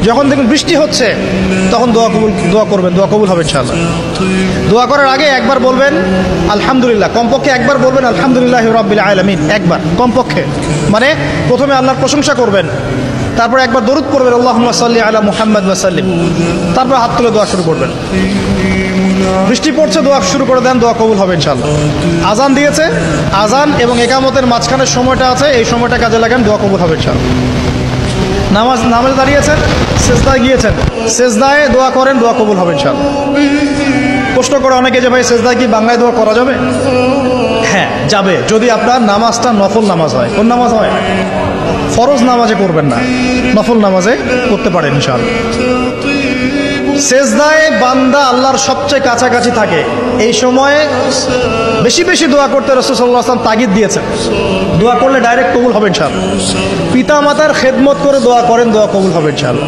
যখন দেখবেন বৃষ্টি হচ্ছে তখন দোয়া করবেন, দোয়া কবুল হবে ইনশাআল্লাহ। দোয়া করার আগে একবার বলবেন আলহামদুলিল্লাহ, কমপক্ষে একবার বলবেন আলহামদুলিল্লাহি রাব্বিল আলামিন, একবার কমপক্ষে। মানে প্রথমে আল্লাহর প্রশংসা করবেন, তারপর একবার দরুদ পড়বেন আল্লাহুম্মা সাল্লি আলা মুহাম্মাদ ওয়া সাল্লিম, তারপর হাত তুলে দোয়া শুরু করবেন। বৃষ্টি পড়ছে, দোয়া শুরু করে দেন, দোয়া কবুল হবে ইনশাআল্লাহ। আজান দিয়েছে, আজান এবং ইকামতের মাঝখানের সময়টা আছে, এই সময়টা কাজে লাগান, দোয়া কবুল হবে ইনশাআল্লাহ। নামাজে দাঁড়িয়েছেন, সেজদায় গিয়েছেন, সেজদায় দোয়া করেন, দোয়া কবুল হবে ইনশাআল্লাহ। প্রশ্ন করে অনেকে যে ভাই সেজদায় কি বাংলায় দোয়া করা যাবে? হ্যাঁ যাবে, যদি আপনার নামাজটা নফল নামাজ হয়। কোন নামাজ হয়? ফরজ নামাজে করবেন না, নফল নামাজে করতে পারেন ইনশাআল্লাহ। সেজদায় বান্দা আল্লাহর সবচেয়ে কাছাকাছি থাকে, এই সময়ে বেশি বেশি দোয়া করতে রাসূল সাল্লাল্লাহু আলাইহি ওয়াসাল্লাম তাগিদ দিয়েছেন। দোয়া করলে ডাইরেক্ট কবুল হবে ইনশাআল্লাহ। পিতা মাতার খেদমত করে দোয়া করেন, দোয়া কবুল হবে ইনশাআল্লাহ।